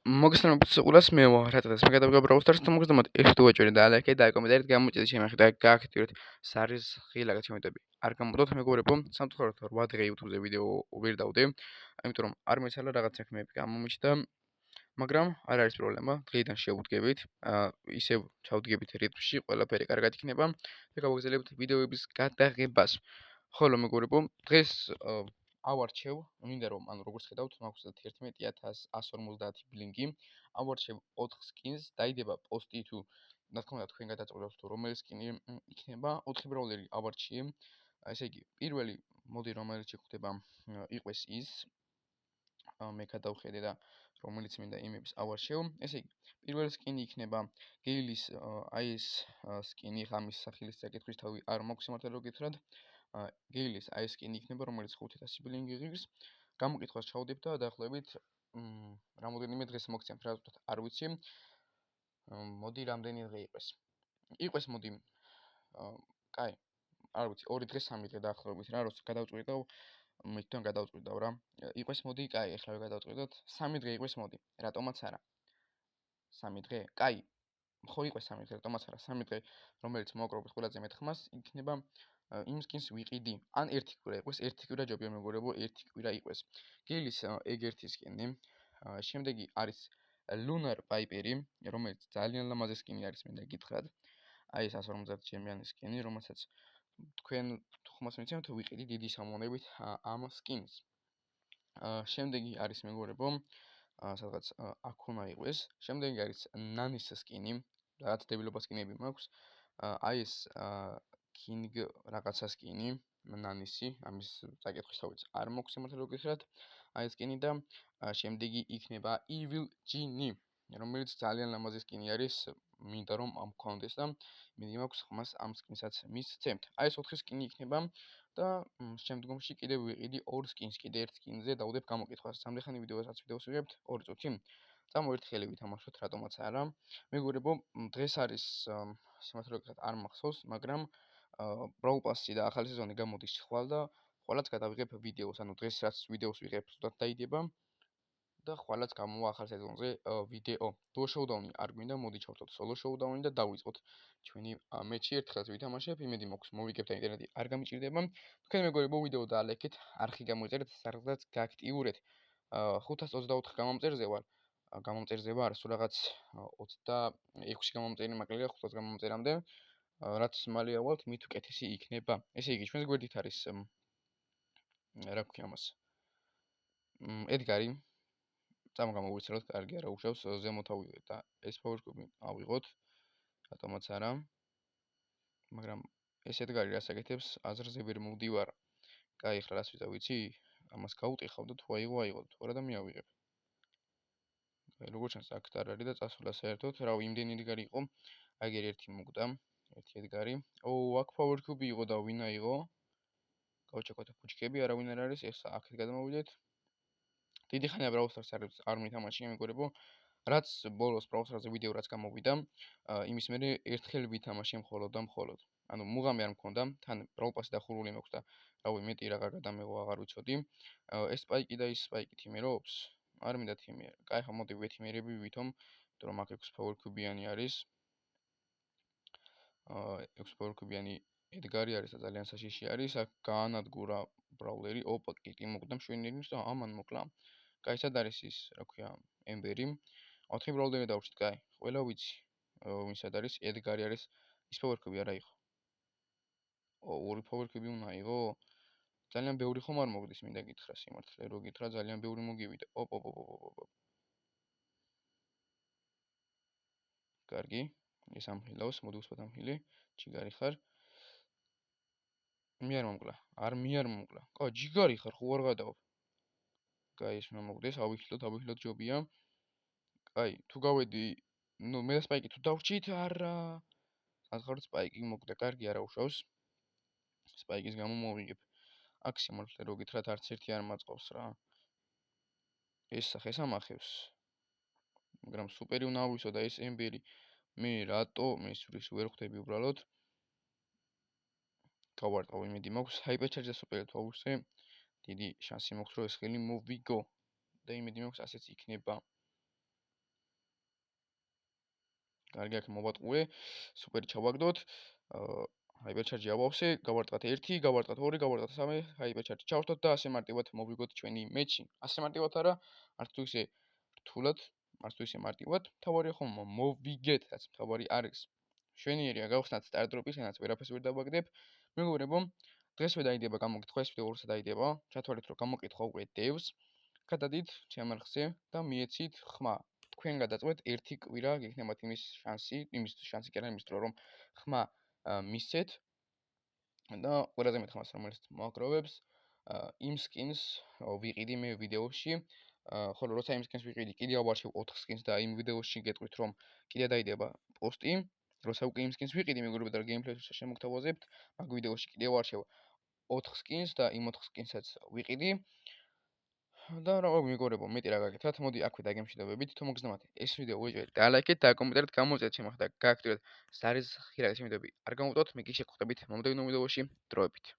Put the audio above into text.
მოგესალმებით სულას მე ვარ რატაც მე გადავიღე ბრაუსტარს და მოგესალმებით ერთი უაჭველი და ლაიქე და კომენტარით გამოიწეს ჩემი და გააქტიურეთ სარის ღილაკად შემოიტები არ გამოდოთ მეგობრებო სამწუხაროდ 8 დღე YouTube-ზე ვიდეო ვერ დავდე იმიტომ რომ არ მეცალა რაღაც საქმეები გამომიჩნდა მაგრამ არ არის პრობლემა დღეიდან შევუდგებით ისევ ჩავდგებით რიტმში ყველაფერი კარგად იქნება და გავაგზავნებთ ვიდეოების გადაღებას ხოლო მეგობრებო დღეს ავარჩევ, მინდა რომ ანუ როგორც ხედავთ, მაქვს 11150 ბლინგი. ავარჩევ 4 სკინს, დაიდება პოსტი თუ რა თქმა უნდა თქვენ გადაწყვეტთ თუ რომელი სკინი იქნება. 4 ბრაულერი ავარჩიე. ესე იგი, პირველი მოდი რომელიც შეხვდება იყოს ის მე გადავხედე და რომელიც მინდა იმების ავარჩევ. ესე იგი, პირველი სკინი იქნება გეილის აი ეს სკინი ღამის სახელის საკითხვის თავი არ მაქვს სიმართლე რომ გითხრათ. გეილის აი ეს სკინი იქნება რომელიც 5000 ბლინგი ღირს. გამოკითხვას ჩავდებ და დაახლოებით რამოდენიმე დღეს მოგცემთ რა ვთქვათ არ ვიცი. მოდი რამდენი დღე იყოს. იყოს მოდი კაი არ ვიცი 2 დღე 3 დღე დაახლოებით რა როცა გადავწყვიტავ მე თვითონ გადავწყვიტავ რა. იყოს მოდი კაი ახლა გადავწყვიტოთ 3 დღე იყოს მოდი. რატომაც არა. 3 დღე? კაი. ხო იყოს 3 დღე, რატომაც არა 3 დღე რომელიც მოვაკრობთ ყველაზე მეტ ხმას იქნება იმ სკინს ვიყიდი. ან ერთი კვირა იყოს, ერთი კვირა ჯობია მეგობრებო, ერთი კვირა იყოს. გილის ეგ ერთი სკინი. შემდეგი არის Lunar Piper-ი, რომელიც ძალიან ლამაზი სკინი არის, მინდა გითხრათ. აი ეს 150 ჩემიანი სკინი, რომელსაც თქვენ თუ ხმას მიცემთ, ვიყიდი დიდი სამონებით ამ სკინს. შემდეგი არის მეგობრებო, სადღაც აქ უნდა იყოს. შემდეგი არის Nanis სკინი, რაღაც დებილობა სკინები მაქვს. აი ეს King რაღაცა სკინი, Nanis-ი, ამის საკითხვის თავიც არ მაქვს სიმართლე რომ გითხრათ. აი ეს სკინი და შემდეგი იქნება Evil Genie, რომელიც ძალიან ლამაზი სკინი არის, მინდა რომ ამ გქონდეს და მინდა მაქვს ხმას ამ სკინსაც მისცემთ. აი ეს 4 სკინი იქნება და შემდგომში კიდევ ვიყიდი 2 სკინს, კიდე ერთ სკინზე დავდებ გამოკითხვას. სამდეხანი ვიდეოსაც ვიღებთ 2 წუთი. წამო ერთი ხელი ვითამაშოთ, რატომაც არა. მეგობრებო, დღეს არის სიმართლე რომ გითხრათ არ მახსოვს, მაგრამ Brawl Pass-ი და ახალი სეზონი გამოდის ხვალ და ხვალაც გადავიღებ ვიდეოს, ანუ დღეს რაც ვიდეოს ვიღებ, ზუსტად დაიდება და ხვალაც გამოვა ახალ სეზონზე ვიდეო. Duo Showdown-ი არ გვინდა, მოდი ჩავთოთ Solo Showdown-ი და დავიწყოთ ჩვენი მეჩი ერთხელაც ვითამაშებ, იმედი მაქვს მოვიგებთ და ინტერნეტი არ გამიჭირდება. თქვენ მეგობრებო ვიდეო დაალექეთ, არხი გამოიწერეთ, სადაც გააქტიურეთ. 524 გამომწერზე ვარ. გამომწერზე ვარ, სულ რაღაც 26 გამომწერი მაკლია 500 გამომწერამდე. რაც მალე ავალთ, მით უკეთესი იქნება. ესე იგი, ჩვენს გვერდით არის რა ქვია მას? ედგარი. წამო გამოვიცროთ, კარგი არა უშავს, ზემოთ ავიღეთ და ეს power cube ავიღოთ. რატომაც არა. მაგრამ ეს ედგარი რას აკეთებს? აზრზე ვერ მოვდივარ. კაი, ახლა რას ვიცი? ამას გაუტიხავ და თუ აიღო, თუ არა და მე ავიღებ. როგორც ჩანს, აქ არ არის და წასვლა საერთოდ, რა იმდენი ედგარი იყო. აგერ ერთი მოგდა, ერთი ედგარი. აქ power cube იყო და ვინ აიღო? გავჩეკოთ ფუჩქები, არავინ არ არის, ეს აქეთ გადმოვიდეთ. დიდი ხანია Brawl Stars არ მითამაშია მეგობრებო. რაც ბოლოს Brawl Stars-ზე ვიდეო რაც გამოვიდა, იმის მერე ერთხელ ვითამაშე მხოლოდ და მხოლოდ. ანუ მუღამი არ მქონდა, თან Brawl Pass-ი დახურული მაქვს და რავი მეტი რა გადამეღო აღარ ვიცოდი. ეს სპაიკი და ის სპაიკი თიმერობს? არ მინდა თიმერ. კაი, ხო მოდი ვეთიმერები ვითომ, იმიტომ რომ აქ 6 power cube-იანი არის. 6 power cube-იანი ედგარი არის და ძალიან საშიში არის. აქ გაანადგურა ბრაულერი. ოპა, კიკი მოგდა მშვენიერი და ამან მოკლა. კაი, სად არის ის, რა ქვია, ემბერი. 4 ბრაულერი დავჭით, კაი. ყველა ვიცი. ვინ სად არის? ედგარი არის. ის power cube არა იყო. 2 power cube უნდა აიღო. ძალიან ბევრი ხომ არ მოგდის, მინდა გითხრა სიმართლე, რო გითხრა ძალიან ბევრი მოგივიდა. ოპ. კარგი. ეს ამხილავს, მოდი ვსვათ ამხილი. ჯიგარი ხარ. მე არ მომკლა. არ მომკლა. კა, ჯიგარი ხარ, ხო არ გადავ. კაი, ეს უნდა მოგდეს, ავიხილოთ ჯობია. კაი, თუ გავედი, ნუ მე და სპაიკი თუ დავრჩით, არა. საერთოდ სპაიკი მოგდა, კარგი არა უშავს. სპაიკის გამო მოვიგებ. აქ სიმართლე რო გითხრათ, არც ერთი არ მაწყობს რა. ეს სახეს ამახებს. მაგრამ სუპერი უნდა ავისო და ეს ემბერი მე რატო მესვრის ვერ ხვდები უბრალოდ. გავარტყავ იმედი მაქვს, ჰაიპერჩარჯზე სუპერი თუ ავისე, დიდი შანსი მაქვს რომ ეს ხელი მოვიგო და იმედი მაქვს ასეც იქნება. კარგი აქ მოვატყუე, სუპერი ჩავაგდოთ. ჰაიპერჩარჯი ავავსე, გავარტყათ 1, გავარტყათ 2, გავარტყათ 3, ჰაიპერჩარჯი ჩავშთოთ და ასე მარტივად მოვიგოთ ჩვენი მეჩი. ასე მარტივად არა, არც თუ ისე რთულად, არც თუ ისე მარტივად. თავარია ხომ მოვიგეთ, რაც თავარი არის. შვენიერია გავხსნათ სტარტ-დროპის, ენაც ვერაფერს ვერ დავაგდებ. მეგობრებო, დღესვე დაიდება გამოკითხვა, ეს ვიდეო უბრალოდ დაიდება. ჩათვალეთ რომ გამოკითხვა უკვე დევს. გადადით ჩემ არხზე და მიეცით ხმა. თქვენ გადაწყვეტ ერთი კვირა გექნებათ იმის შანსი კი არა იმის დრო რომ ხმა მისცეთ და ყველაზე მეტ ხმას რომელიც მოაგროვებს იმ სკინს ვიყიდი მე ვიდეოში ხოლო როცა იმ სკინს ვიყიდი კიდე ავარჩევ 4 სკინს და იმ ვიდეოში გეტყვით რომ კიდე დაიდება პოსტი როცა უკვე იმ სკინს ვიყიდი მეგობრებო და გეიმპლეის შემოგთავაზებთ მაგ ვიდეოში კიდე ავარჩევ 4 სკინს და იმ 4 სკინსაც ვიყიდი და რა მეგობრებო, მეტი რა გაკეთათ, მოდი აქვე დაგემშვიდობებით, თუ მოგზნებათ ეს ვიდეო უეჭვით, დალაიქეთ და კომენტარით გამოწერეთ შემახდა გააქტიურეთ. ეს არის ხშირად შემიდები. არ გამოვტოთ, მე კი შეგხვდებით მომდევნო ვიდეოში, დროებით.